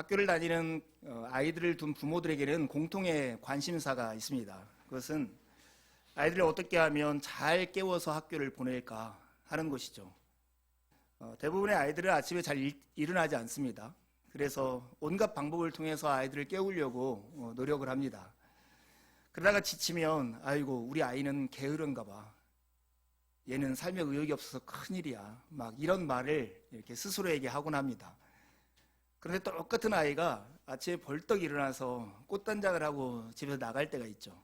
학교를 다니는 아이들을 둔 부모들에게는 공통의 관심사가 있습니다. 그것은 아이들을 어떻게 하면 잘 깨워서 학교를 보낼까 하는 것이죠. 대부분의 아이들은 아침에 잘 일어나지 않습니다. 그래서 온갖 방법을 통해서 아이들을 깨우려고 노력을 합니다. 그러다가 지치면 아이고 우리 아이는 게으른가 봐. 얘는 삶에 의욕이 없어서 큰일이야. 막 이런 말을 이렇게 스스로에게 하곤 합니다. 그런데 똑같은 아이가 아침에 벌떡 일어나서 꽃단장을 하고 집에서 나갈 때가 있죠.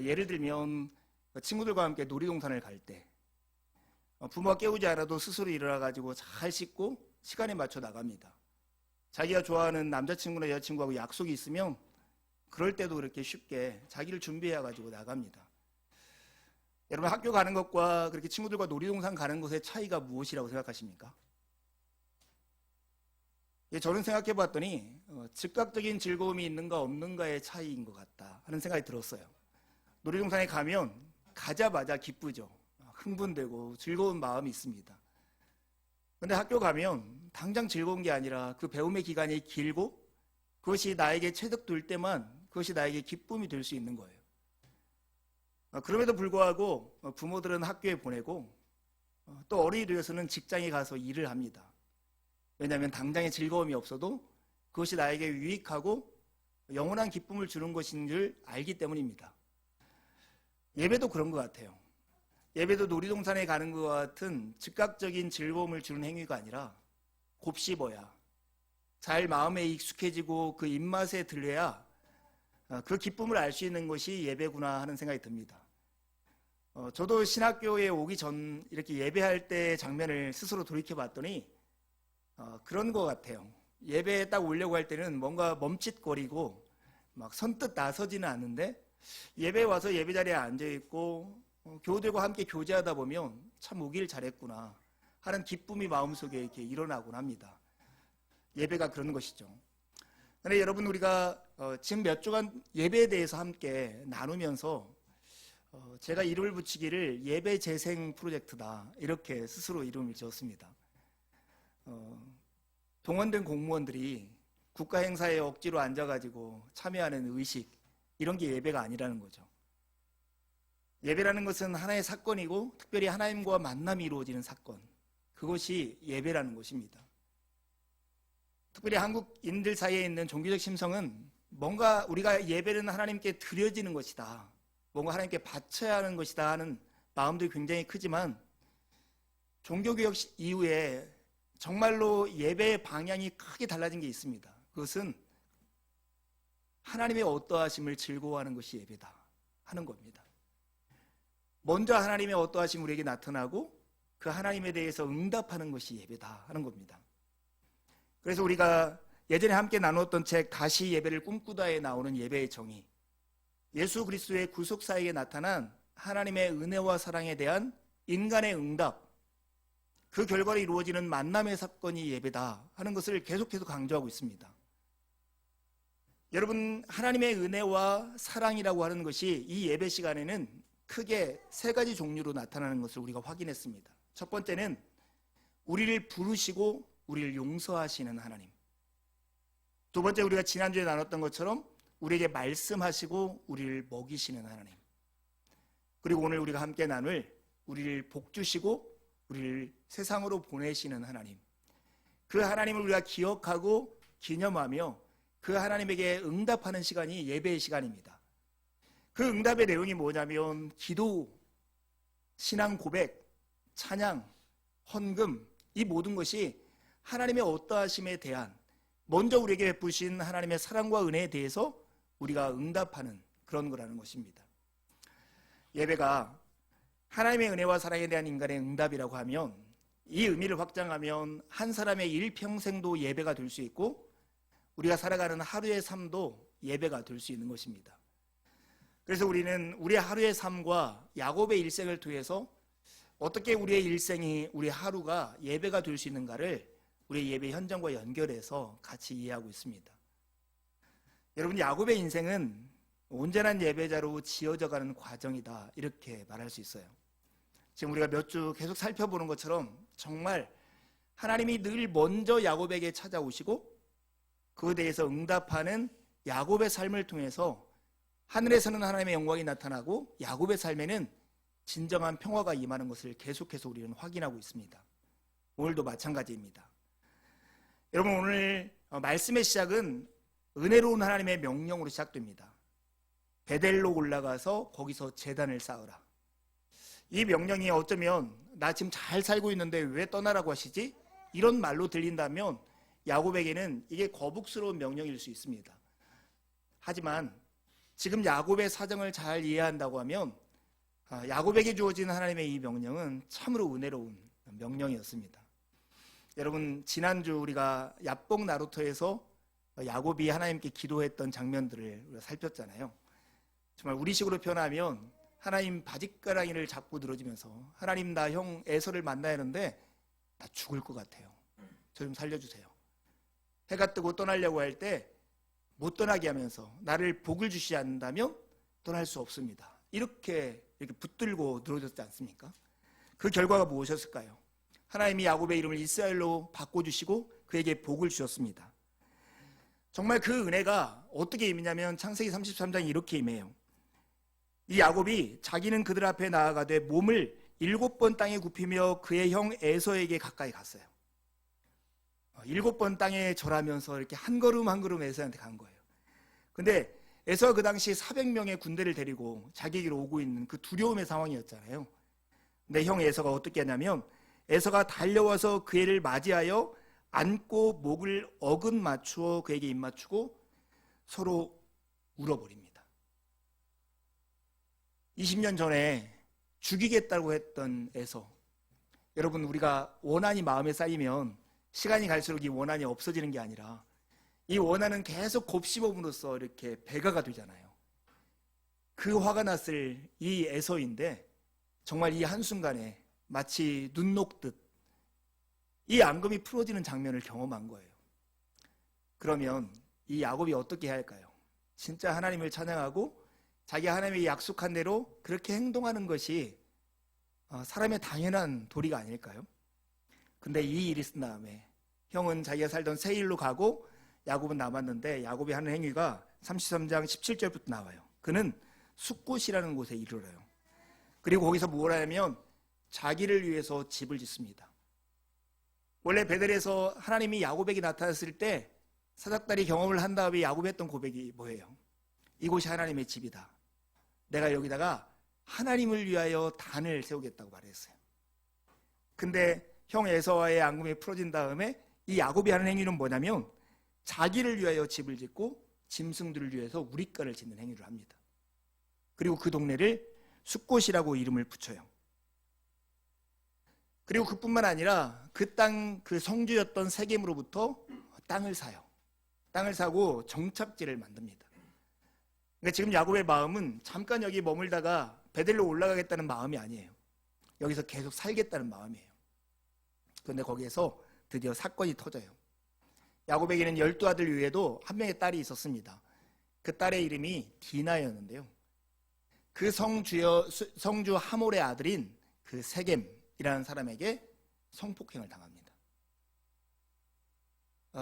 예를 들면 친구들과 함께 놀이동산을 갈 때 부모가 깨우지 않아도 스스로 일어나가지고 잘 씻고 시간에 맞춰 나갑니다. 자기가 좋아하는 남자친구나 여자친구하고 약속이 있으면 그럴 때도 그렇게 쉽게 자기를 준비해가지고 나갑니다. 여러분 학교 가는 것과 그렇게 친구들과 놀이동산 가는 것의 차이가 무엇이라고 생각하십니까? 저는 생각해 봤더니 즉각적인 즐거움이 있는가 없는가의 차이인 것 같다 하는 생각이 들었어요. 놀이동산에 가면 가자마자 기쁘죠. 흥분되고 즐거운 마음이 있습니다. 그런데 학교 가면 당장 즐거운 게 아니라 그 배움의 기간이 길고 그것이 나에게 체득될 때만 그것이 나에게 기쁨이 될 수 있는 거예요. 그럼에도 불구하고 부모들은 학교에 보내고 또 어른이 되어서는 직장에 가서 일을 합니다. 왜냐하면 당장의 즐거움이 없어도 그것이 나에게 유익하고 영원한 기쁨을 주는 것인 줄 알기 때문입니다. 예배도 그런 것 같아요. 예배도 놀이동산에 가는 것 같은 즉각적인 즐거움을 주는 행위가 아니라 곱씹어야 잘 마음에 익숙해지고 그 입맛에 들려야 그 기쁨을 알 수 있는 것이 예배구나 하는 생각이 듭니다. 저도 신학교에 오기 전 이렇게 예배할 때 장면을 스스로 돌이켜 봤더니 그런 것 같아요. 예배에 딱 오려고 할 때는 뭔가 멈칫거리고 막 선뜻 나서지는 않는데 예배에 와서 예배 자리에 앉아있고 교우들과 함께 교제하다 보면 참 오길 잘했구나 하는 기쁨이 마음속에 이렇게 일어나곤 합니다. 예배가 그런 것이죠. 그런데 여러분 우리가 지금 몇 주간 예배에 대해서 함께 나누면서 제가 이름을 붙이기를 예배 재생 프로젝트다 이렇게 스스로 이름을 지었습니다. 동원된 공무원들이 국가 행사에 억지로 앉아가지고 참여하는 의식 이런 게 예배가 아니라는 거죠. 예배라는 것은 하나의 사건이고 특별히 하나님과 만남이 이루어지는 사건, 그것이 예배라는 것입니다. 특별히 한국인들 사이에 있는 종교적 심성은 뭔가 우리가 예배는 하나님께 드려지는 것이다, 뭔가 하나님께 바쳐야 하는 것이다 하는 마음도 굉장히 크지만 종교개혁 이후에 정말로 예배의 방향이 크게 달라진 게 있습니다. 그것은 하나님의 어떠하심을 즐거워하는 것이 예배다 하는 겁니다. 먼저 하나님의 어떠하심 우리에게 나타나고 그 하나님에 대해서 응답하는 것이 예배다 하는 겁니다. 그래서 우리가 예전에 함께 나누었던 책 다시 예배를 꿈꾸다에 나오는 예배의 정의, 예수 그리스도의 구속사에게 나타난 하나님의 은혜와 사랑에 대한 인간의 응답, 그 결과로 이루어지는 만남의 사건이 예배다 하는 것을 계속해서 강조하고 있습니다. 여러분 하나님의 은혜와 사랑이라고 하는 것이 이 예배 시간에는 크게 세 가지 종류로 나타나는 것을 우리가 확인했습니다. 첫 번째는 우리를 부르시고 우리를 용서하시는 하나님. 두 번째 우리가 지난주에 나눴던 것처럼 우리에게 말씀하시고 우리를 먹이시는 하나님. 그리고 오늘 우리가 함께 나눌 우리를 복주시고 우리를 세상으로 보내시는 하나님. 그 하나님을 우리가 기억하고 기념하며 그 하나님에게 응답하는 시간이 예배의 시간입니다. 그 응답의 내용이 뭐냐면 기도, 신앙 고백, 찬양, 헌금, 이 모든 것이 하나님의 어떠하심에 대한 먼저 우리에게 베푸신 하나님의 사랑과 은혜에 대해서 우리가 응답하는 그런 거라는 것입니다. 예배가 하나님의 은혜와 사랑에 대한 인간의 응답이라고 하면 이 의미를 확장하면 한 사람의 일평생도 예배가 될 수 있고 우리가 살아가는 하루의 삶도 예배가 될 수 있는 것입니다. 그래서 우리는 우리의 하루의 삶과 야곱의 일생을 통해서 어떻게 우리의 일생이, 우리 하루가 예배가 될 수 있는가를 우리의 예배 현장과 연결해서 같이 이해하고 있습니다. 여러분 야곱의 인생은 온전한 예배자로 지어져가는 과정이다 이렇게 말할 수 있어요. 지금 우리가 몇 주 계속 살펴보는 것처럼 정말 하나님이 늘 먼저 야곱에게 찾아오시고 그에 대해서 응답하는 야곱의 삶을 통해서 하늘에서는 하나님의 영광이 나타나고 야곱의 삶에는 진정한 평화가 임하는 것을 계속해서 우리는 확인하고 있습니다. 오늘도 마찬가지입니다. 여러분, 오늘 말씀의 시작은 은혜로운 하나님의 명령으로 시작됩니다. 베델로 올라가서 거기서 제단을 쌓으라. 이 명령이 어쩌면 나 지금 잘 살고 있는데 왜 떠나라고 하시지? 이런 말로 들린다면 야곱에게는 이게 거북스러운 명령일 수 있습니다. 하지만 지금 야곱의 사정을 잘 이해한다고 하면 야곱에게 주어진 하나님의 이 명령은 참으로 은혜로운 명령이었습니다. 여러분, 지난주 우리가 야복 나루토에서 야곱이 하나님께 기도했던 장면들을 우리가 살폈잖아요. 정말 우리식으로 표현하면 하나님 바짓가랑이를 잡고 늘어지면서 하나님, 나 형 에서를 만나야 하는데 나 죽을 것 같아요. 저 좀 살려주세요. 해가 뜨고 떠나려고 할 때 못 떠나게 하면서 나를 복을 주시지 않는다면 떠날 수 없습니다. 이렇게 붙들고 늘어졌지 않습니까? 그 결과가 무엇이었을까요? 하나님이 야곱의 이름을 이스라엘로 바꿔주시고 그에게 복을 주셨습니다. 정말 그 은혜가 어떻게 임했냐면 창세기 33장이 이렇게 임해요. 이 야곱이 자기는 그들 앞에 나아가되 몸을 7번 땅에 굽히며 그의 형 에서에게 가까이 갔어요. 7번 땅에 절하면서 이렇게 한 걸음 한 걸음 에서한테 간 거예요. 근데 에서가 그 당시 400명의 군대를 데리고 자기에게로 오고 있는 그 두려움의 상황이었잖아요. 근데 형 에서가 어떻게 하냐면 에서가 달려와서 그 애를 맞이하여 안고 목을 어긋 맞추어 그에게 입 맞추고 서로 울어버립니다. 20년 전에 죽이겠다고 했던 에서, 여러분, 우리가 원한이 마음에 쌓이면 시간이 갈수록 이 원한이 없어지는 게 아니라 이 원한은 계속 곱씹음으로써 이렇게 배가가 되잖아요. 그 화가 났을 이 에서인데 정말 이 한순간에 마치 눈 녹듯 이 앙금이 풀어지는 장면을 경험한 거예요. 그러면 이 야곱이 어떻게 해야 할까요? 진짜 하나님을 찬양하고 자기 하나님이 약속한 대로 그렇게 행동하는 것이 사람의 당연한 도리가 아닐까요? 근데 이 일이 있은 다음에 형은 자기가 살던 세일로 가고 야곱은 남았는데 야곱이 하는 행위가 33장 17절부터 나와요. 그는 숫곳이라는 곳에 이르러요. 그리고 거기서 뭘 하냐면 자기를 위해서 집을 짓습니다. 원래 베델에서 하나님이 야곱에게 나타났을 때 사닥다리 경험을 한 다음에 야곱이 했던 고백이 뭐예요? 이곳이 하나님의 집이다. 내가 여기다가 하나님을 위하여 단을 세우겠다고 말했어요. 근데 형 에서와의 앙금이 풀어진 다음에 이 야곱이 하는 행위는 뭐냐면 자기를 위하여 집을 짓고 짐승들을 위해서 우릿가를 짓는 행위를 합니다. 그리고 그 동네를 숫곳이라고 이름을 붙여요. 그리고 그뿐만 아니라 그 땅, 그 성주였던 세겜으로부터 땅을 사요. 땅을 사고 정착지를 만듭니다. 그러니까 지금 야곱의 마음은 잠깐 여기 머물다가 베델로 올라가겠다는 마음이 아니에요. 여기서 계속 살겠다는 마음이에요. 그런데 거기에서 드디어 사건이 터져요. 야곱에게는 12아들 외에도 한 명의 딸이 있었습니다. 그 딸의 이름이 디나였는데요. 그 성주 하몰의 아들인 그 세겜이라는 사람에게 성폭행을 당합니다.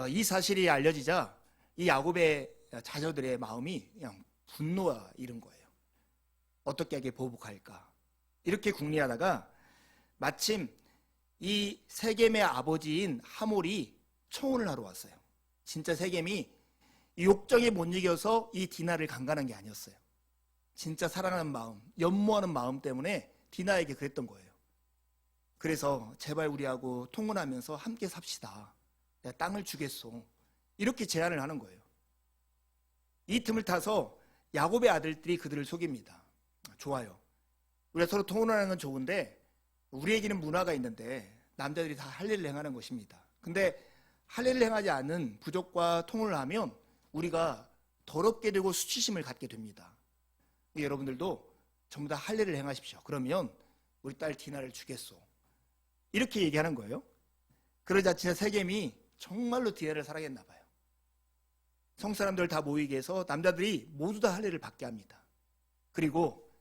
이 사실이 알려지자 이 야곱의 자녀들의 마음이 그냥 분노가 이른 거예요. 어떻게 하게 보복할까? 이렇게 궁리하다가 마침 이 세겜의 아버지인 하몰이 청혼을 하러 왔어요. 진짜 세겜이 욕정에 못 이겨서 이 디나를 강간한 게 아니었어요. 진짜 사랑하는 마음, 연모하는 마음 때문에 디나에게 그랬던 거예요. 그래서 제발 우리하고 통혼하면서 함께 삽시다. 내가 땅을 주겠소. 이렇게 제안을 하는 거예요. 이 틈을 타서 야곱의 아들들이 그들을 속입니다. 좋아요. 우리가 서로 통혼하는 건 좋은데 우리에게는 문화가 있는데 남자들이 다 할례를 행하는 것입니다. 근데 할례를 행하지 않은 부족과 통혼을 하면 우리가 더럽게 되고 수치심을 갖게 됩니다. 여러분들도 전부 다 할례를 행하십시오. 그러면 우리 딸 디나를 주겠소. 이렇게 얘기하는 거예요. 그러자 진짜 세겜이 정말로 디나를 사랑했나 봐요. 성사람들 다 모이게 해서 남자들이 모두 다 할례를 받게 합니다. 그리고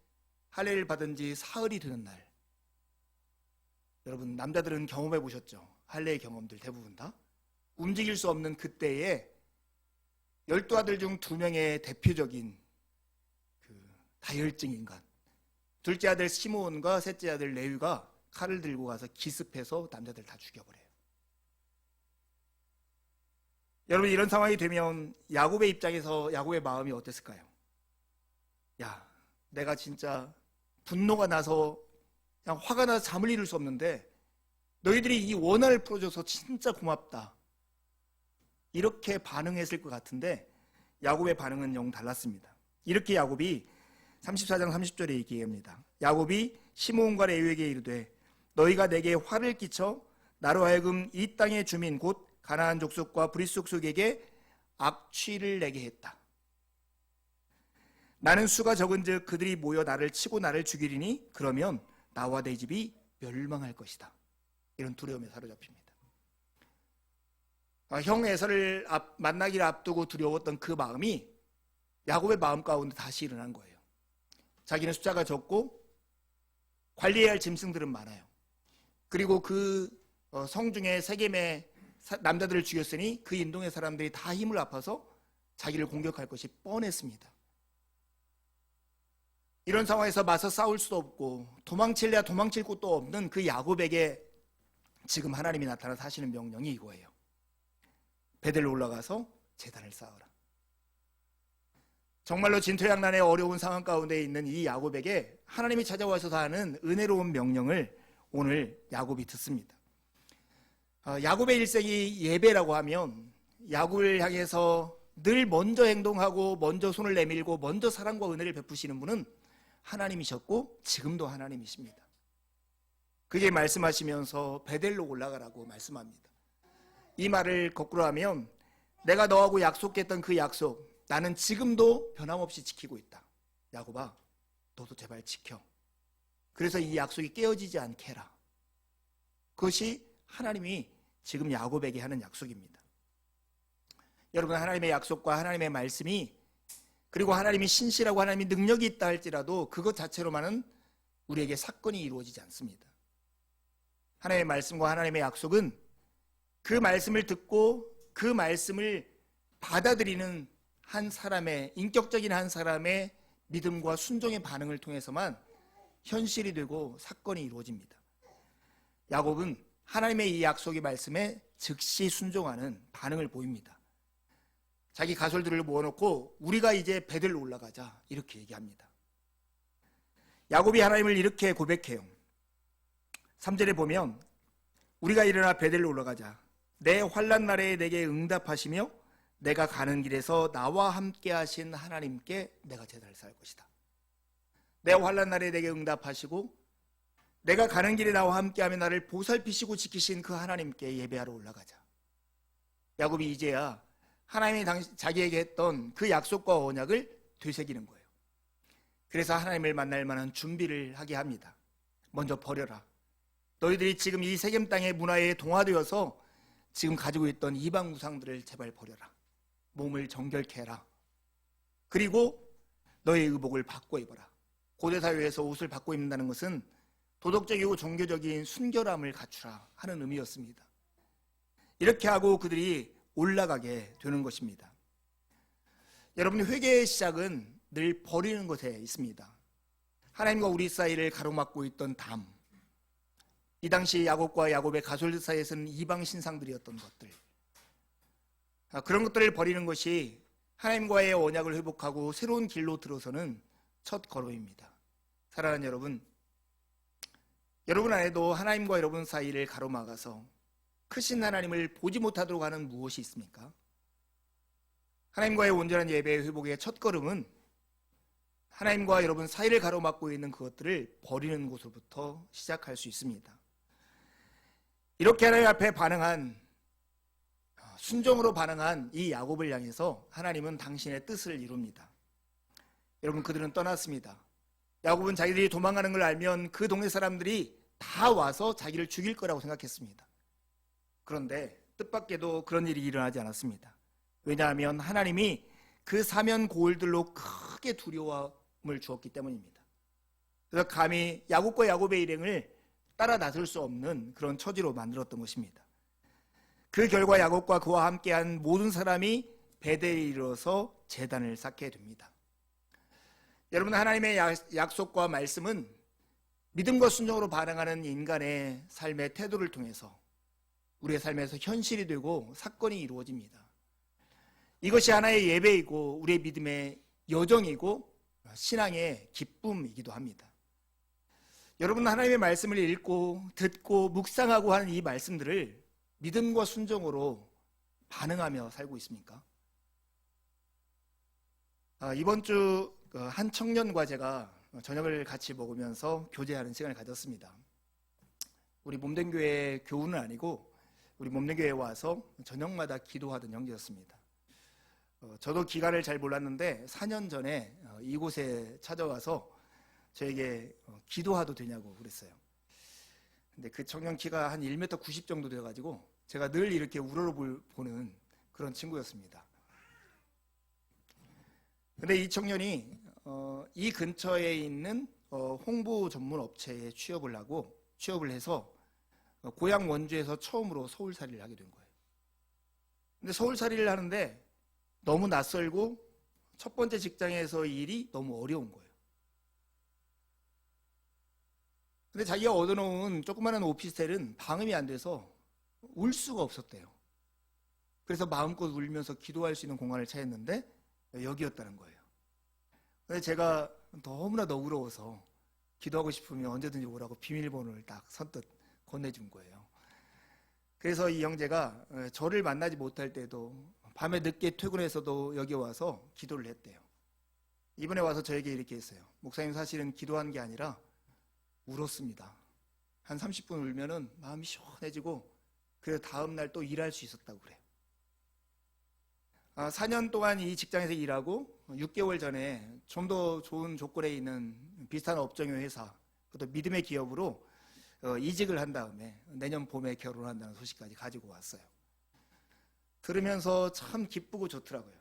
할례를 받은 지 사흘이 되는 날, 여러분 남자들은 경험해 보셨죠? 할례의 경험들 대부분 다 움직일 수 없는 그때에 12 아들 중 2명의 대표적인 다혈증 인간. 둘째 아들 시므온과 셋째 아들 레위가 칼을 들고 가서 기습해서 남자들 다 죽여버려요. 여러분, 이런 상황이 되면 야곱의 입장에서 야곱의 마음이 어땠을까요? 야, 내가 진짜 분노가 나서 그냥 화가 나서 잠을 이룰 수 없는데 너희들이 이 원한을 풀어줘서 진짜 고맙다, 이렇게 반응했을 것 같은데 야곱의 반응은 영 달랐습니다. 이렇게 야곱이 34장 30절에 얘기합니다. 야곱이 시므온과 레위에게 이르되 너희가 내게 화를 끼쳐 나로 하여금 이 땅의 주민 곧 가나안 족속과 브릿 족속에게 악취를 내게 했다. 나는 수가 적은즉 그들이 모여 나를 치고 나를 죽이리니 그러면 나와 내 집이 멸망할 것이다. 이런 두려움에 사로잡힙니다. 형 에서를 만나기를 앞두고 두려웠던 그 마음이 야곱의 마음 가운데 다시 일어난 거예요. 자기는 숫자가 적고 관리해야 할 짐승들은 많아요. 그리고 그 성중에 세겜의 남자들을 죽였으니 그 인동의 사람들이 다 힘을 합해서 자기를 공격할 것이 뻔했습니다. 이런 상황에서 맞서 싸울 수도 없고 도망칠래야 도망칠 곳도 없는 그 야곱에게 지금 하나님이 나타나서 하시는 명령이 이거예요. 베델로 올라가서 제단을 쌓으라. 정말로 진퇴양난의 어려운 상황 가운데 있는 이 야곱에게 하나님이 찾아와서 하는 은혜로운 명령을 오늘 야곱이 듣습니다. 야곱의 일생이 예배라고 하면 야곱을 향해서 늘 먼저 행동하고 먼저 손을 내밀고 먼저 사랑과 은혜를 베푸시는 분은 하나님이셨고 지금도 하나님이십니다. 그게 말씀하시면서 베델로 올라가라고 말씀합니다. 이 말을 거꾸로 하면 내가 너하고 약속했던 그 약속 나는 지금도 변함없이 지키고 있다. 야곱아, 너도 제발 지켜. 그래서 이 약속이 깨어지지 않게 해라. 그것이 하나님이 지금 야곱에게 하는 약속입니다. 여러분, 하나님의 약속과 하나님의 말씀이 그리고 하나님이 신실하고 하나님이 능력이 있다 할지라도 그것 자체로만은 우리에게 사건이 이루어지지 않습니다. 하나님의 말씀과 하나님의 약속은 그 말씀을 듣고 그 말씀을 받아들이는 한 사람의 인격적인 한 사람의 믿음과 순종의 반응을 통해서만 현실이 되고 사건이 이루어집니다. 야곱은 하나님의 이 약속의 말씀에 즉시 순종하는 반응을 보입니다. 자기 가솔들을 모아놓고 우리가 이제 베델로 올라가자 이렇게 얘기합니다. 야곱이 하나님을 이렇게 고백해요. 3절에 보면 우리가 일어나 베델로 올라가자. 내 환난 날에 내게 응답하시며 내가 가는 길에서 나와 함께 하신 하나님께 내가 제단을 쌓을 것이다. 내 환난 날에 내게 응답하시고 내가 가는 길에 나와 함께하며 나를 보살피시고 지키신 그 하나님께 예배하러 올라가자. 야곱이 이제야 하나님이 자기에게 했던 그 약속과 언약을 되새기는 거예요. 그래서 하나님을 만날 만한 준비를 하게 합니다. 먼저 버려라. 너희들이 지금 이 세겜 땅의 문화에 동화되어서 지금 가지고 있던 이방 우상들을 제발 버려라. 몸을 정결케 해라. 그리고 너의 의복을 바꿔 입어라. 고대 사회에서 옷을 바꿔 입는다는 것은 도덕적이고 종교적인 순결함을 갖추라 하는 의미였습니다. 이렇게 하고 그들이 올라가게 되는 것입니다. 여러분, 회개의 시작은 늘 버리는 것에 있습니다. 하나님과 우리 사이를 가로막고 있던 담, 이 당시 야곱과 야곱의 가솔 사이에서는 이방 신상들이었던 것들, 그런 것들을 버리는 것이 하나님과의 언약을 회복하고 새로운 길로 들어서는 첫 걸음입니다. 사랑하는 여러분 안에도 하나님과 여러분 사이를 가로막아서 크신 하나님을 보지 못하도록 하는 무엇이 있습니까? 하나님과의 온전한 예배의 회복의 첫 걸음은 하나님과 여러분 사이를 가로막고 있는 그것들을 버리는 곳으로부터 시작할 수 있습니다. 이렇게 하나님 앞에 순종으로 반응한 이 야곱을 향해서 하나님은 당신의 뜻을 이룹니다. 여러분, 그들은 떠났습니다. 야곱은 자기들이 도망가는 걸 알면 그 동네 사람들이 다 와서 자기를 죽일 거라고 생각했습니다. 그런데 뜻밖에도 그런 일이 일어나지 않았습니다. 왜냐하면 하나님이 그 사면 고을들로 크게 두려움을 주었기 때문입니다. 그래서 감히 야곱과 야곱의 일행을 따라 나설 수 없는 그런 처지로 만들었던 것입니다. 그 결과 야곱과 그와 함께한 모든 사람이 베델에 이르러서 제단을 쌓게 됩니다. 여러분, 하나님의 약속과 말씀은 믿음과 순종으로 반응하는 인간의 삶의 태도를 통해서 우리의 삶에서 현실이 되고 사건이 이루어집니다. 이것이 하나의 예배이고 우리의 믿음의 여정이고 신앙의 기쁨이기도 합니다. 여러분, 하나님의 말씀을 읽고 듣고 묵상하고 하는 이 말씀들을 믿음과 순종으로 반응하며 살고 있습니까? 이번 주 한 청년과 제가 저녁을 같이 먹으면서 교제하는 시간을 가졌습니다. 우리 몸된 교회 교우는 아니고 우리 몸된 교회에 와서 저녁마다 기도하던 형제였습니다. 저도 기간을 잘 몰랐는데 4년 전에 이곳에 찾아와서 저에게 기도하도 되냐고 그랬어요. 근데 그 청년 키가 한 1m 90 정도 되어가지고 제가 늘 이렇게 우러러보는 그런 친구였습니다. 근데 이 청년이 이 근처에 있는 홍보 전문 업체에 취업을 해서 고향 원주에서 처음으로 서울살이를 하게 된 거예요. 근데 서울살이를 하는데 너무 낯설고 첫 번째 직장에서 일이 너무 어려운 거예요. 근데 자기가 얻어놓은 조그마한 오피스텔은 방음이 안 돼서 울 수가 없었대요. 그래서 마음껏 울면서 기도할 수 있는 공간을 찾았는데 여기였다는 거예요. 근데 제가 너무나 너그러워서 기도하고 싶으면 언제든지 오라고 비밀번호를 딱 선뜻 건네준 거예요. 그래서 이 형제가 저를 만나지 못할 때도 밤에 늦게 퇴근해서도 여기 와서 기도를 했대요. 이번에 와서 저에게 이렇게 했어요. 목사님, 사실은 기도한 게 아니라 울었습니다. 한 30분 울면은 마음이 시원해지고 그래서 다음날 또 일할 수 있었다고 그래요. 4년 동안 이 직장에서 일하고 6개월 전에 좀 더 좋은 조건에 있는 비슷한 업종의 회사, 그것도 믿음의 기업으로 이직을 한 다음에 내년 봄에 결혼한다는 소식까지 가지고 왔어요. 들으면서 참 기쁘고 좋더라고요.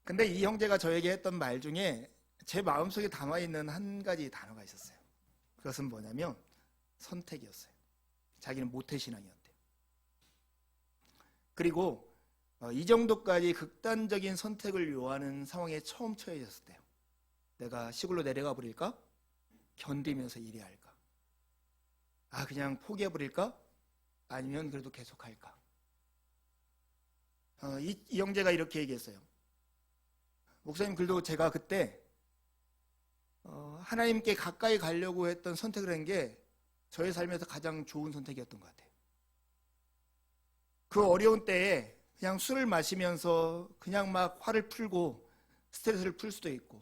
근데 이 형제가 저에게 했던 말 중에 제 마음속에 담아있는 한 가지 단어가 있었어요. 그것은 뭐냐면 선택이었어요. 자기는 모태신앙이었대요. 그리고 이 정도까지 극단적인 선택을 요하는 상황에 처음 처해졌을 때요. 내가 시골로 내려가 버릴까? 견디면서 일해야 할까? 그냥 포기해 버릴까? 아니면 그래도 계속 할까? 이 형제가 이렇게 얘기했어요. 목사님, 그래도 제가 그때 하나님께 가까이 가려고 했던 선택을 한 게 저의 삶에서 가장 좋은 선택이었던 것 같아요. 그 어려운 때에 그냥 술을 마시면서 그냥 막 화를 풀고 스트레스를 풀 수도 있고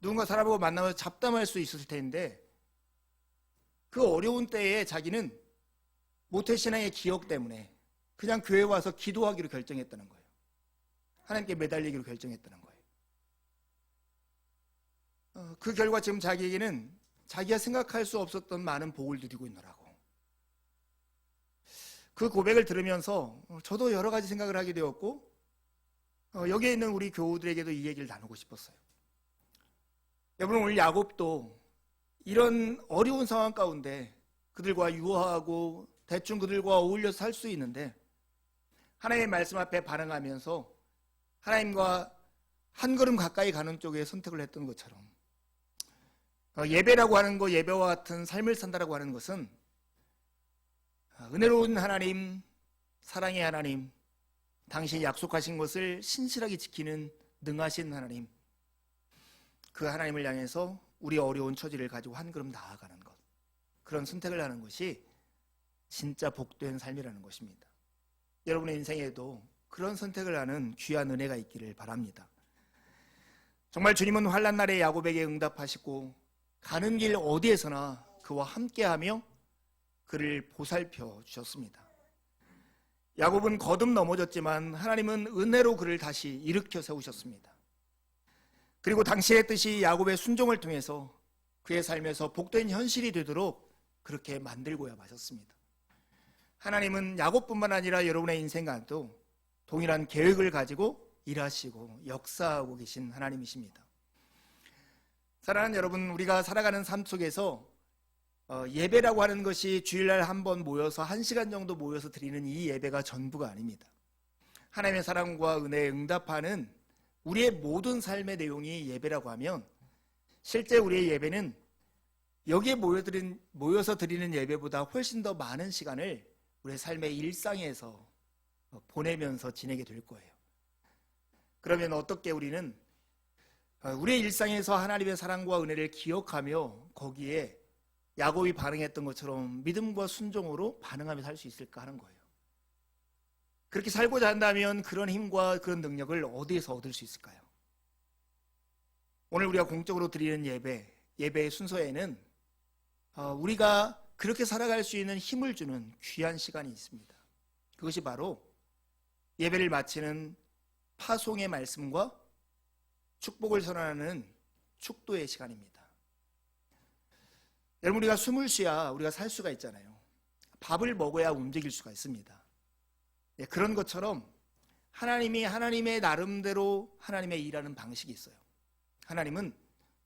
누군가 사람하고 만나서 잡담할 수 있을 텐데 그 어려운 때에 자기는 모태신앙의 기억 때문에 그냥 교회 와서 기도하기로 결정했다는 거예요. 하나님께 매달리기로 결정했다는 거예요. 그 결과 지금 자기에게는 자기가 생각할 수 없었던 많은 복을 누리고 있노라고. 그 고백을 들으면서 저도 여러 가지 생각을 하게 되었고 여기에 있는 우리 교우들에게도 이 얘기를 나누고 싶었어요. 여러분, 오늘 야곱도 이런 어려운 상황 가운데 그들과 유화하고 대충 그들과 어울려서 살 수 있는데 하나님의 말씀 앞에 반응하면서 하나님과 한 걸음 가까이 가는 쪽에 선택을 했던 것처럼 예배라고 하는 것, 예배와 같은 삶을 산다라고 하는 것은 은혜로운 하나님, 사랑의 하나님, 당신이 약속하신 것을 신실하게 지키는 능하신 하나님, 그 하나님을 향해서 우리 어려운 처지를 가지고 한 걸음 나아가는 것, 그런 선택을 하는 것이 진짜 복된 삶이라는 것입니다. 여러분의 인생에도 그런 선택을 하는 귀한 은혜가 있기를 바랍니다. 정말 주님은 환난 날에 야곱에게 응답하시고 가는 길 어디에서나 그와 함께하며 그를 보살펴 주셨습니다. 야곱은 거듭 넘어졌지만 하나님은 은혜로 그를 다시 일으켜 세우셨습니다. 그리고 당신의 뜻이 야곱의 순종을 통해서 그의 삶에서 복된 현실이 되도록 그렇게 만들고야 마셨습니다. 하나님은 야곱뿐만 아니라 여러분의 인생과도 동일한 계획을 가지고 일하시고 역사하고 계신 하나님이십니다. 사랑하는 여러분, 우리가 살아가는 삶 속에서 예배라고 하는 것이 주일날 한번 모여서 1시간 정도 모여서 드리는 이 예배가 전부가 아닙니다. 하나님의 사랑과 은혜에 응답하는 우리의 모든 삶의 내용이 예배라고 하면 실제 우리의 예배는 여기에 모여서 드리는 예배보다 훨씬 더 많은 시간을 우리의 삶의 일상에서 보내면서 지내게 될 거예요. 그러면 어떻게 우리는 우리의 일상에서 하나님의 사랑과 은혜를 기억하며 거기에 야곱이 반응했던 것처럼 믿음과 순종으로 반응하며 살 수 있을까 하는 거예요. 그렇게 살고자 한다면 그런 힘과 그런 능력을 어디에서 얻을 수 있을까요? 오늘 우리가 공적으로 드리는 예배의 순서에는 우리가 그렇게 살아갈 수 있는 힘을 주는 귀한 시간이 있습니다. 그것이 바로 예배를 마치는 파송의 말씀과 축복을 선언하는 축도의 시간입니다. 여러분, 우리가 숨을 쉬어야 우리가 살 수가 있잖아요. 밥을 먹어야 움직일 수가 있습니다. 그런 것처럼 하나님이 하나님의 나름대로 하나님의 일하는 방식이 있어요. 하나님은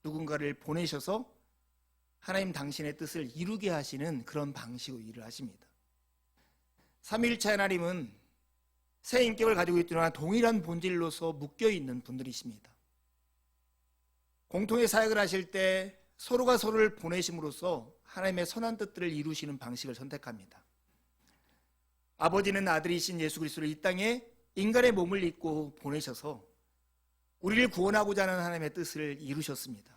누군가를 보내셔서 하나님 당신의 뜻을 이루게 하시는 그런 방식으로 일을 하십니다. 삼위일체 하나님은 새 인격을 가지고 있지만 동일한 본질로서 묶여있는 분들이십니다. 공통의 사역을 하실 때 서로가 서로를 보내심으로써 하나님의 선한 뜻들을 이루시는 방식을 선택합니다. 아버지는 아들이신 예수 그리스도를 이 땅에 인간의 몸을 입고 보내셔서 우리를 구원하고자 하는 하나님의 뜻을 이루셨습니다.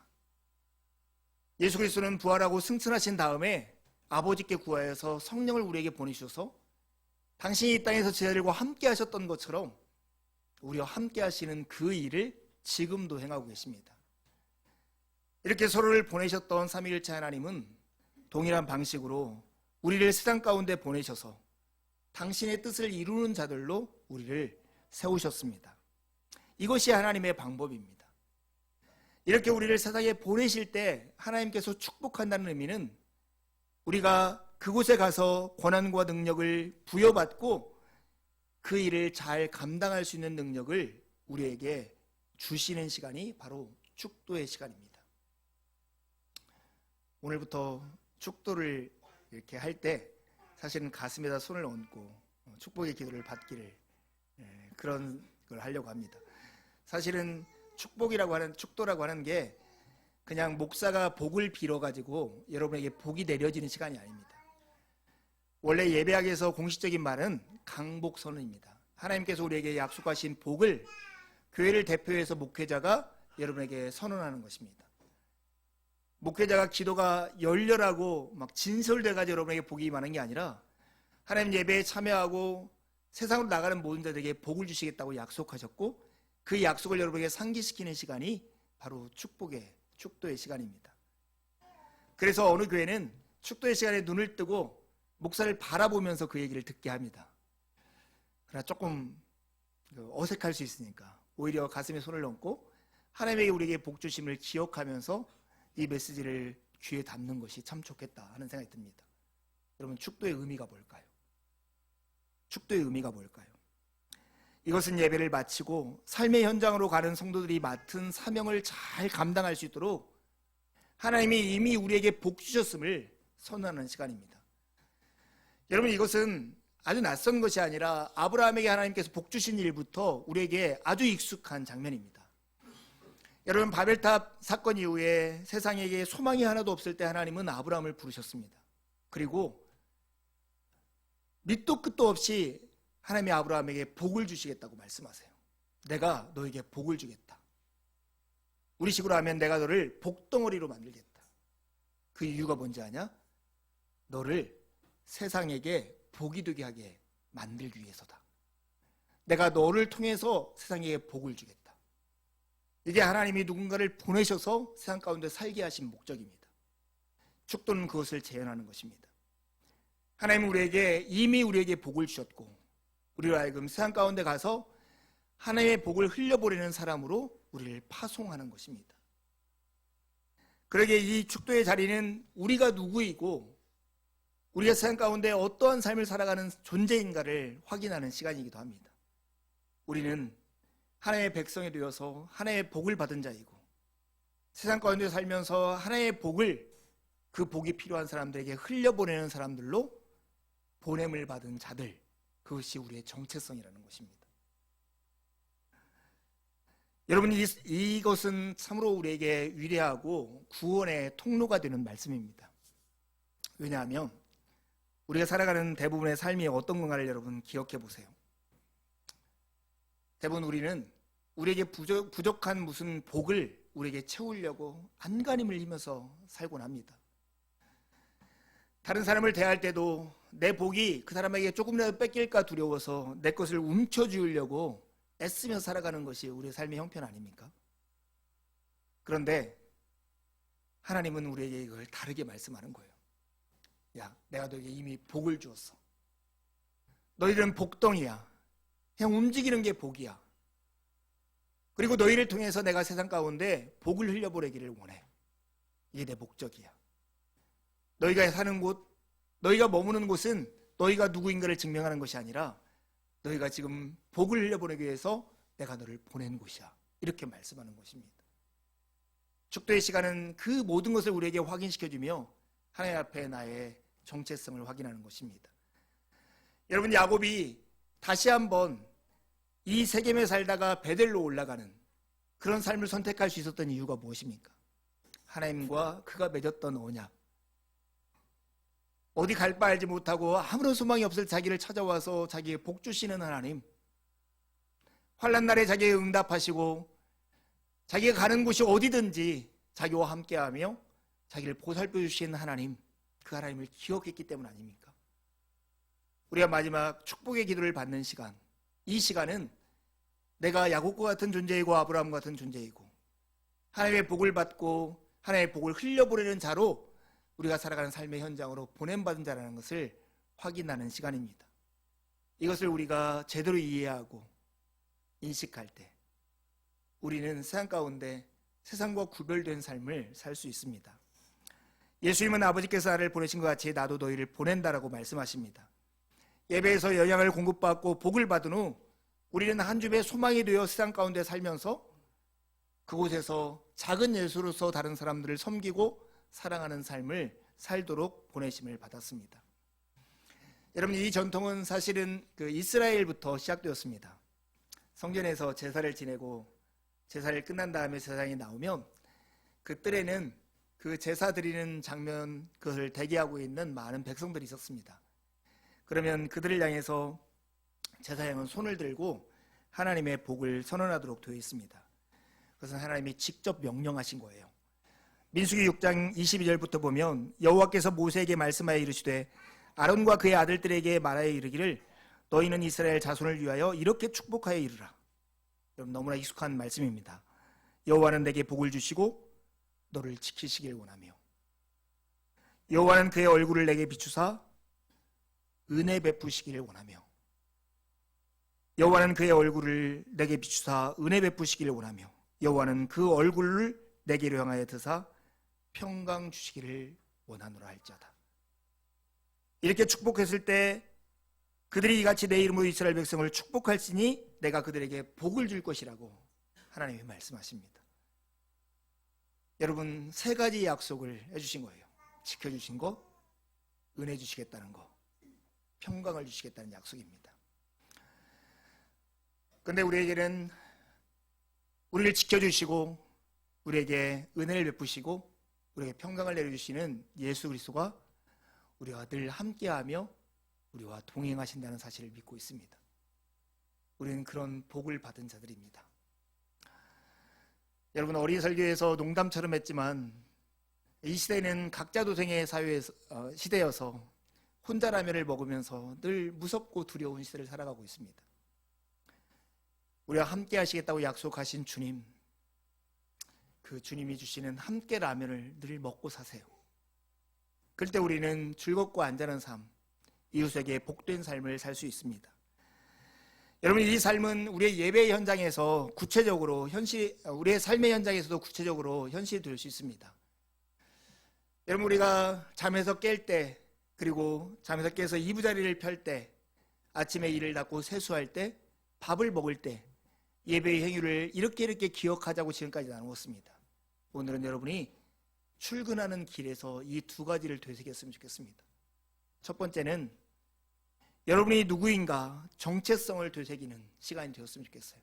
예수 그리스도는 부활하고 승천하신 다음에 아버지께 구하여서 성령을 우리에게 보내주셔서 당신이 이 땅에서 제자들과 함께 하셨던 것처럼 우리와 함께 하시는 그 일을 지금도 행하고 계십니다. 이렇게 서로를 보내셨던 삼위일체 하나님은 동일한 방식으로 우리를 세상 가운데 보내셔서 당신의 뜻을 이루는 자들로 우리를 세우셨습니다. 이것이 하나님의 방법입니다. 이렇게 우리를 세상에 보내실 때 하나님께서 축복한다는 의미는 우리가 그곳에 가서 권한과 능력을 부여받고 그 일을 잘 감당할 수 있는 능력을 우리에게 주시는 시간이 바로 축도의 시간입니다. 오늘부터 축도를 이렇게 할 때 사실은 가슴에다 손을 얹고 축복의 기도를 받기를 그런 걸 하려고 합니다. 사실은 축도라고 하는 게 그냥 목사가 복을 빌어가지고 여러분에게 복이 내려지는 시간이 아닙니다. 원래 예배학에서 공식적인 말은 강복선언입니다. 하나님께서 우리에게 약속하신 복을 교회를 대표해서 목회자가 여러분에게 선언하는 것입니다. 목회자가 기도가 열렬하고 막 진설돼가지고 여러분에게 복이 임하는 게 아니라 하나님 예배에 참여하고 세상으로 나가는 모든 자들에게 복을 주시겠다고 약속하셨고 그 약속을 여러분에게 상기시키는 시간이 바로 축도의 시간입니다. 그래서 어느 교회는 축도의 시간에 눈을 뜨고 목사를 바라보면서 그 얘기를 듣게 합니다. 그러나 조금 어색할 수 있으니까 오히려 가슴에 손을 얹고 하나님에게 우리에게 복 주심을 기억하면서 이 메시지를 귀에 담는 것이 참 좋겠다 하는 생각이 듭니다. 여러분, 축도의 의미가 뭘까요? 축도의 의미가 뭘까요? 이것은 예배를 마치고 삶의 현장으로 가는 성도들이 맡은 사명을 잘 감당할 수 있도록 하나님이 이미 우리에게 복 주셨음을 선언하는 시간입니다. 여러분, 이것은 아주 낯선 것이 아니라 아브라함에게 하나님께서 복 주신 일부터 우리에게 아주 익숙한 장면입니다. 여러분, 바벨탑 사건 이후에 세상에게 소망이 하나도 없을 때 하나님은 아브라함을 부르셨습니다. 그리고 밑도 끝도 없이 하나님이 아브라함에게 복을 주시겠다고 말씀하세요. 내가 너에게 복을 주겠다. 우리식으로 하면 내가 너를 복덩어리로 만들겠다. 그 이유가 뭔지 아냐? 너를 세상에게 복이 되게 하게 만들기 위해서다. 내가 너를 통해서 세상에게 복을 주겠다. 이게 하나님이 누군가를 보내셔서 세상 가운데 살게 하신 목적입니다. 축도는 그것을 재현하는 것입니다. 하나님은 이미 우리에게 복을 주셨고 우리로 하여금 세상 가운데 가서 하나님의 복을 흘려보내는 사람으로 우리를 파송하는 것입니다. 그러기에 이 축도의 자리는 우리가 누구이고 우리가 세상 가운데 어떠한 삶을 살아가는 존재인가를 확인하는 시간이기도 합니다. 우리는 하나님의 백성이 되어서 하나님의 복을 받은 자이고 세상 가운데 살면서 하나님의 복을 그 복이 필요한 사람들에게 흘려보내는 사람들로 보냄을 받은 자들, 그것이 우리의 정체성이라는 것입니다. 여러분, 이것은 참으로 우리에게 위대하고 구원의 통로가 되는 말씀입니다. 왜냐하면 우리가 살아가는 대부분의 삶이 어떤 건가를 여러분 기억해 보세요. 대부분 우리는 우리에게 부족한 무슨 복을 우리에게 채우려고 안간힘을 힘어서 살곤 합니다. 다른 사람을 대할 때도 내 복이 그 사람에게 조금이라도 뺏길까 두려워서 내 것을 움켜쥐으려고 애쓰며 살아가는 것이 우리의 삶의 형편 아닙니까? 그런데 하나님은 우리에게 이걸 다르게 말씀하는 거예요. 야, 내가 너에게 이미 복을 주었어. 너희들은 복덩이야. 그냥 움직이는 게 복이야. 그리고 너희를 통해서 내가 세상 가운데 복을 흘려보내기를 원해. 이게 내 목적이야. 너희가 사는 곳, 너희가 머무는 곳은 너희가 누구인가를 증명하는 것이 아니라 너희가 지금 복을 흘려보내기 위해서 내가 너를 보낸 곳이야. 이렇게 말씀하는 것입니다. 축도의 시간은 그 모든 것을 우리에게 확인시켜주며 하나님 앞에 나의 정체성을 확인하는 것입니다. 여러분, 야곱이 다시 한번 이 세겜에 살다가 베델로 올라가는 그런 삶을 선택할 수 있었던 이유가 무엇입니까? 하나님과 그가 맺었던 언약. 어디 갈 바 알지 못하고 아무런 소망이 없을 자기를 찾아와서 자기의 복 주시는 하나님, 환난 날에 자기에게 응답하시고 자기가 가는 곳이 어디든지 자기와 함께하며 자기를 보살펴 주신 하나님, 그 하나님을 기억했기 때문 아닙니까? 우리가 마지막 축복의 기도를 받는 시간, 이 시간은 내가 야곱과 같은 존재이고 아브라함과 같은 존재이고 하나님의 복을 받고 하나님의 복을 흘려보내는 자로 우리가 살아가는 삶의 현장으로 보냄받은 자라는 것을 확인하는 시간입니다. 이것을 우리가 제대로 이해하고 인식할 때 우리는 세상 가운데 세상과 구별된 삶을 살 수 있습니다. 예수님은 아버지께서 나를 보내신 것 같이 나도 너희를 보낸다라고 말씀하십니다. 예배에서 영향을 공급받고 복을 받은 후 우리는 한 줌의 소망이 되어 세상 가운데 살면서 그곳에서 작은 예수로서 다른 사람들을 섬기고 사랑하는 삶을 살도록 보내심을 받았습니다. 여러분, 이 전통은 사실은 이스라엘부터 시작되었습니다. 성전에서 제사를 지내고 제사를 끝난 다음에 세상에 나오면 그 뜰에는 그 제사 드리는 장면, 그것을 대기하고 있는 많은 백성들이 있었습니다. 그러면 그들을 향해서 제사장은 손을 들고 하나님의 복을 선언하도록 되어 있습니다. 그것은 하나님이 직접 명령하신 거예요. 민수기 6장 22절부터 보면 여호와께서 모세에게 말씀하여 이르시되 아론과 그의 아들들에게 말하여 이르기를 너희는 이스라엘 자손을 위하여 이렇게 축복하여 이르라. 여러분, 너무나 익숙한 말씀입니다. 여호와는 내게 복을 주시고 너를 지키시길 원하며 여호와는 그의 얼굴을 내게 비추사 은혜 베푸시기를 원하며 여호와는 그의 얼굴을 내게 비추사 은혜 베푸시기를 원하며 여호와는 그 얼굴을 내게로 향하여 드사 평강 주시기를 원하노라 할지어다. 이렇게 축복했을 때 그들이 이같이 내 이름으로 이스라엘 백성을 축복할지니 내가 그들에게 복을 줄 것이라고 하나님이 말씀하십니다. 여러분, 세 가지 약속을 해주신 거예요. 지켜주신 거, 은혜 주시겠다는 거, 평강을 주시겠다는 약속입니다. 그런데 우리에게는 우리를 지켜주시고 우리에게 은혜를 베푸시고 우리에게 평강을 내려주시는 예수 그리스도가 우리와 늘 함께하며 우리와 동행하신다는 사실을 믿고 있습니다. 우리는 그런 복을 받은 자들입니다. 여러분, 어린 설교에서 농담처럼 했지만 이 시대는 각자 도생의 시대여서 혼자 라면을 먹으면서 늘 무섭고 두려운 시대를 살아가고 있습니다. 우리와 함께 하시겠다고 약속하신 주님, 그 주님이 주시는 함께 라면을 늘 먹고 사세요. 그럴 때 우리는 즐겁고 안전한 삶, 이웃에게 복된 삶을 살 수 있습니다. 여러분, 이 삶은 우리의 예배 현장에서 구체적으로 우리의 삶의 현장에서도 구체적으로 현실이 될 수 있습니다. 여러분, 우리가 잠에서 깰 때, 그리고 잠에서 깨서 이부자리를 펼 때, 아침에 일을 닫고 세수할 때, 밥을 먹을 때 예배의 행위를 이렇게 기억하자고 지금까지 나누었습니다. 오늘은 여러분이 출근하는 길에서 이 두 가지를 되새겼으면 좋겠습니다. 첫 번째는 여러분이 누구인가 정체성을 되새기는 시간이 되었으면 좋겠어요.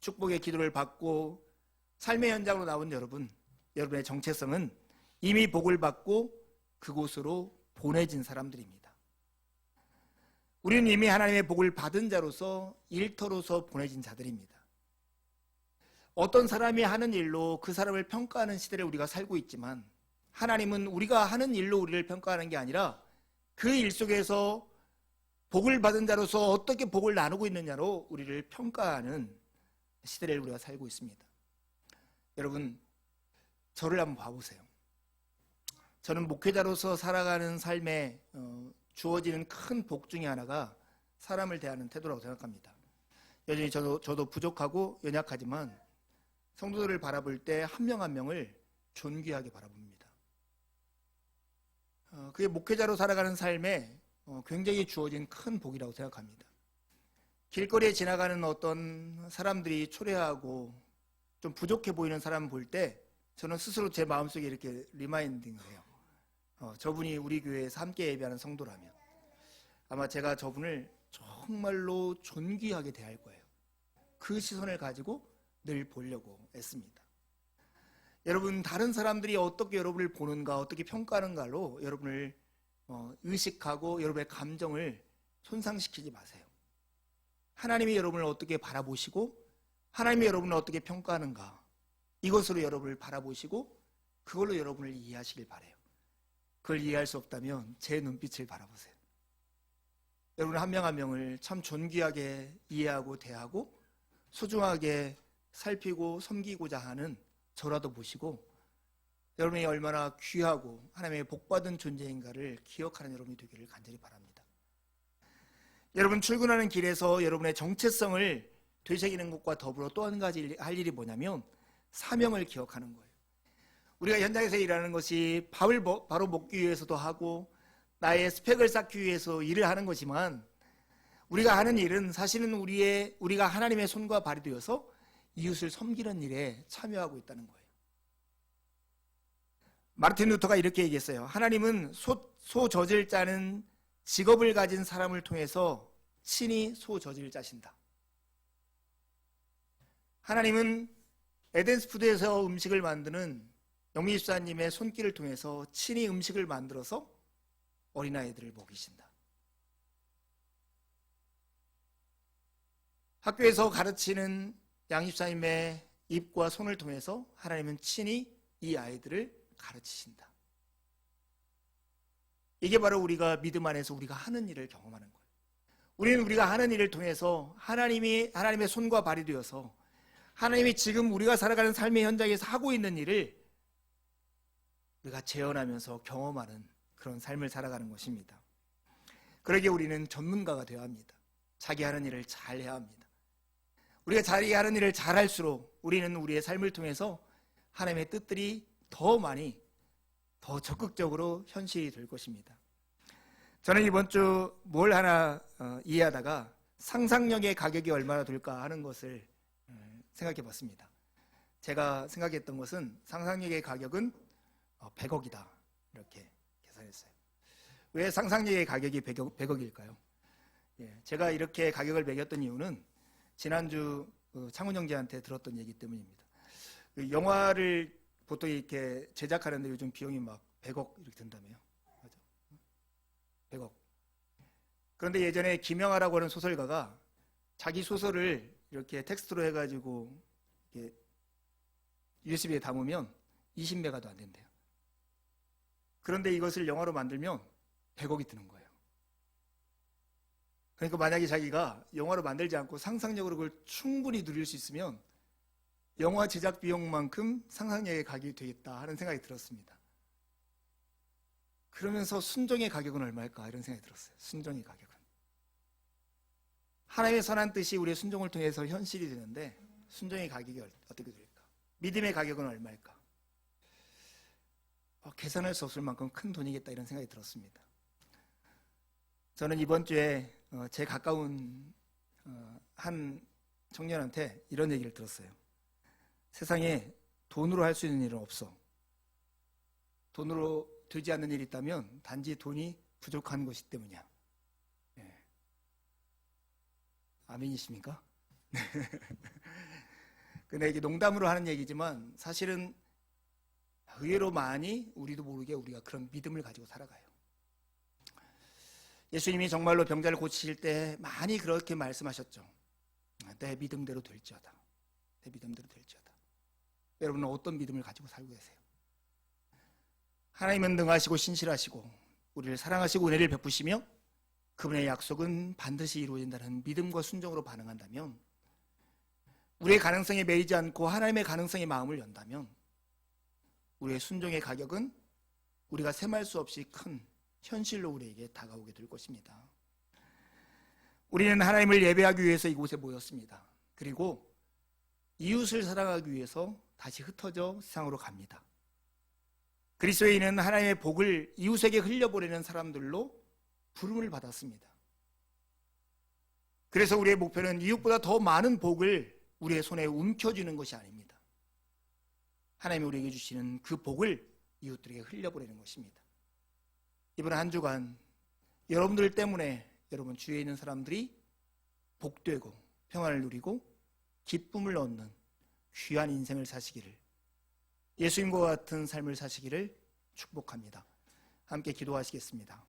축복의 기도를 받고 삶의 현장으로 나온 여러분의 정체성은 이미 복을 받고 그곳으로 보내진 사람들입니다. 우리는 이미 하나님의 복을 받은 자로서 일터로서 보내진 자들입니다. 어떤 사람이 하는 일로 그 사람을 평가하는 시대를 우리가 살고 있지만 하나님은 우리가 하는 일로 우리를 평가하는 게 아니라 그 일 속에서 복을 받은 자로서 어떻게 복을 나누고 있느냐로 우리를 평가하는 시대를 우리가 살고 있습니다. 여러분, 저를 한번 봐보세요. 저는 목회자로서 살아가는 삶에 주어지는 큰 복 중에 하나가 사람을 대하는 태도라고 생각합니다. 여전히 저도 부족하고 연약하지만 성도들을 바라볼 때 한 명 한 명을 존귀하게 바라봅니다. 그게 목회자로 살아가는 삶에 굉장히 주어진 큰 복이라고 생각합니다. 길거리에 지나가는 어떤 사람들이 초라하고 좀 부족해 보이는 사람을 볼 때 저는 스스로 제 마음속에 이렇게 리마인딩을 해요. 저분이 우리 교회에서 함께 예배하는 성도라면 아마 제가 저분을 정말로 존귀하게 대할 거예요. 그 시선을 가지고 늘 보려고 애씁니다. 여러분, 다른 사람들이 어떻게 여러분을 보는가, 어떻게 평가하는가로 여러분을 의식하고 여러분의 감정을 손상시키지 마세요. 하나님이 여러분을 어떻게 바라보시고 하나님이 여러분을 어떻게 평가하는가, 이것으로 여러분을 바라보시고 그걸로 여러분을 이해하시길 바라요. 그걸 이해할 수 없다면 제 눈빛을 바라보세요. 여러분 한 명 한 명을 참 존귀하게 이해하고 대하고 소중하게 살피고 섬기고자 하는 저라도 보시고 여러분이 얼마나 귀하고 하나님의 복받은 존재인가를 기억하는 여러분이 되기를 간절히 바랍니다. 여러분, 출근하는 길에서 여러분의 정체성을 되새기는 것과 더불어 또 한 가지 할 일이 뭐냐면 사명을 기억하는 거예요. 우리가 현장에서 일하는 것이 밥을 바로 먹기 위해서도 하고 나의 스펙을 쌓기 위해서 일을 하는 거지만 우리가 하는 일은 사실은 우리가 하나님의 손과 발이 되어서 이웃을 섬기는 일에 참여하고 있다는 거예요. 마르틴 루터가 이렇게 얘기했어요. 하나님은 소 젖을 짜는 직업을 가진 사람을 통해서 친히 소 젖을 짜신다. 하나님은 에덴스푸드에서 음식을 만드는 영미 집사님의 손길을 통해서 친히 음식을 만들어서 어린아이들을 먹이신다. 학교에서 가르치는 양 집사님의 입과 손을 통해서 하나님은 친히 이 아이들을 가르치신다. 이게 바로 우리가 믿음 안에서 우리가 하는 일을 경험하는 거예요. 우리는 우리가 하는 일을 통해서 하나님의 손과 발이 되어서 하나님이 지금 우리가 살아가는 삶의 현장에서 하고 있는 일을 우리가 재현하면서 경험하는 그런 삶을 살아가는 것입니다. 그러기에 우리는 전문가가 되어야 합니다. 자기 하는 일을 잘 해야 합니다. 우리가 자기 하는 일을 잘할수록 우리는 우리의 삶을 통해서 하나님의 뜻들이 더 많이 더 적극적으로 현실이 될 것입니다. 저는 이번 주 뭘 하나 이해하다가 상상력의 가격이 얼마나 될까 하는 것을 생각해 봤습니다. 제가 생각했던 것은 상상력의 가격은 100억이다 이렇게 계산했어요. 왜 상상력의 가격이 100억일까요? 제가 이렇게 가격을 매겼던 이유는 지난주 창훈 형제한테 들었던 얘기 때문입니다. 영화를 보통 이렇게 제작하는데 요즘 비용이 막 100억 이렇게 든다며요. 맞아? 100억. 그런데 예전에 김영하라고 하는 소설가가 자기 소설을 이렇게 텍스트로 해가지고 이렇게 USB에 담으면 20메가도 안 된대요. 그런데 이것을 영화로 만들면 100억이 드는 거예요. 그러니까 만약에 자기가 영화로 만들지 않고 상상력으로 그걸 충분히 누릴 수 있으면 영화 제작 비용만큼 상상력의 가격이 되겠다 하는 생각이 들었습니다. 그러면서 순종의 가격은 얼마일까 이런 생각이 들었어요. 순종의 가격은. 하나님의 선한 뜻이 우리의 순종을 통해서 현실이 되는데 순종의 가격이 어떻게 될까? 믿음의 가격은 얼마일까? 계산할 수 없을 만큼 큰 돈이겠다 이런 생각이 들었습니다. 저는 이번 주에 제 가까운 한 청년한테 이런 얘기를 들었어요. 세상에 돈으로 할 수 있는 일은 없어. 돈으로 되지 않는 일이 있다면 단지 돈이 부족한 것이 때문이야. 아멘이십니까? 근데 이게 농담으로 하는 얘기지만 사실은 의외로 많이 우리도 모르게 우리가 그런 믿음을 가지고 살아가요. 예수님이 정말로 병자를 고치실 때 많이 그렇게 말씀하셨죠. 내 믿음대로 될지어다. 내 믿음대로 될지어다. 여러분은 어떤 믿음을 가지고 살고 계세요? 하나님은 능하시고 신실하시고 우리를 사랑하시고 은혜를 베푸시며 그분의 약속은 반드시 이루어진다는 믿음과 순종으로 반응한다면, 우리의 가능성에 매이지 않고 하나님의 가능성에 마음을 연다면 우리의 순종의 가격은 우리가 셈할 수 없이 큰 현실로 우리에게 다가오게 될 것입니다. 우리는 하나님을 예배하기 위해서 이곳에 모였습니다. 그리고 이웃을 사랑하기 위해서 다시 흩어져 세상으로 갑니다. 그리스도인은 하나님의 복을 이웃에게 흘려보내는 사람들로 부름을 받았습니다. 그래서 우리의 목표는 이웃보다 더 많은 복을 우리의 손에 움켜쥐는 것이 아닙니다. 하나님이 우리에게 주시는 그 복을 이웃들에게 흘려보내는 것입니다. 이번 한 주간 여러분들 때문에 여러분 주위에 있는 사람들이 복되고 평안을 누리고 기쁨을 얻는 귀한 인생을 사시기를, 예수님과 같은 삶을 사시기를 축복합니다. 함께 기도하시겠습니다.